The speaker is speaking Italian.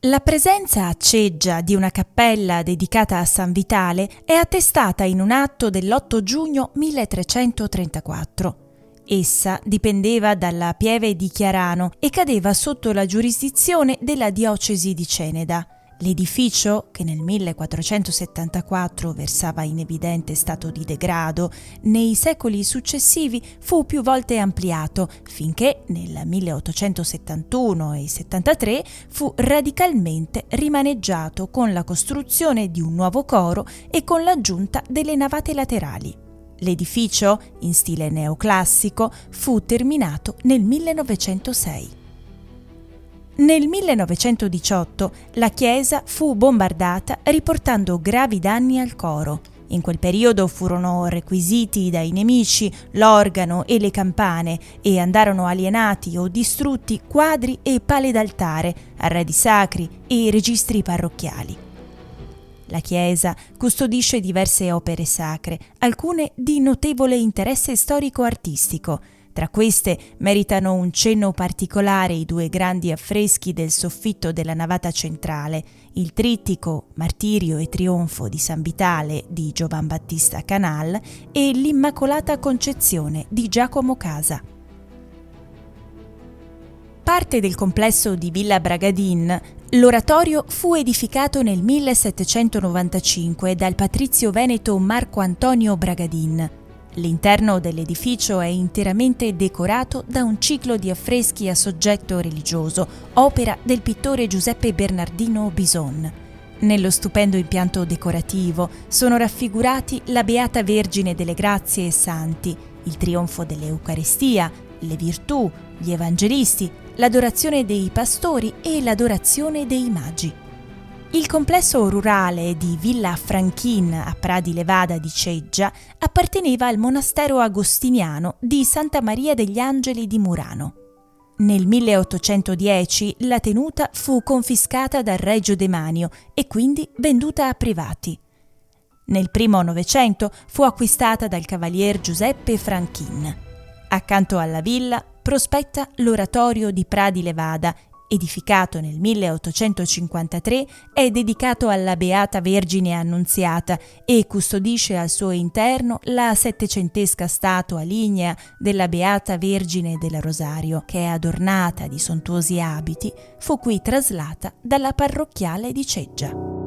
La presenza a Ceggia di una cappella dedicata a San Vitale è attestata in un atto dell'8 giugno 1334. Essa dipendeva dalla pieve di Chiarano e cadeva sotto la giurisdizione della diocesi di Ceneda. L'edificio, che nel 1474 versava in evidente stato di degrado, nei secoli successivi fu più volte ampliato, finché nel 1871 e 73 fu radicalmente rimaneggiato con la costruzione di un nuovo coro e con l'aggiunta delle navate laterali. L'edificio, in stile neoclassico, fu terminato nel 1906. Nel 1918 la chiesa fu bombardata riportando gravi danni al coro. In quel periodo furono requisiti dai nemici l'organo e le campane e andarono alienati o distrutti quadri e pale d'altare, arredi sacri e registri parrocchiali. La chiesa custodisce diverse opere sacre, alcune di notevole interesse storico-artistico. Tra queste meritano un cenno particolare i due grandi affreschi del soffitto della navata centrale, il trittico Martirio e Trionfo di San Vitale di Giovan Battista Canal e l'Immacolata Concezione di Giacomo Casa. Parte del complesso di Villa Bragadin, l'oratorio fu edificato nel 1795 dal patrizio veneto Marco Antonio Bragadin. L'interno dell'edificio è interamente decorato da un ciclo di affreschi a soggetto religioso, opera del pittore Giuseppe Bernardino Bison. Nello stupendo impianto decorativo sono raffigurati la Beata Vergine delle Grazie e Santi, il trionfo dell'Eucaristia, le virtù, gli evangelisti, l'adorazione dei pastori e l'adorazione dei magi. Il complesso rurale di Villa Franchin a Pradi Levada di Ceggia apparteneva al monastero agostiniano di Santa Maria degli Angeli di Murano. Nel 1810 la tenuta fu confiscata dal Regio Demanio e quindi venduta a privati. Nel primo Novecento fu acquistata dal cavalier Giuseppe Franchin. Accanto alla villa prospetta l'oratorio di Pradi Levada, edificato nel 1853, è dedicato alla Beata Vergine Annunziata e custodisce al suo interno la settecentesca statua lignea della Beata Vergine del Rosario, che è adornata di sontuosi abiti, fu qui traslata dalla parrocchiale di Ceggia.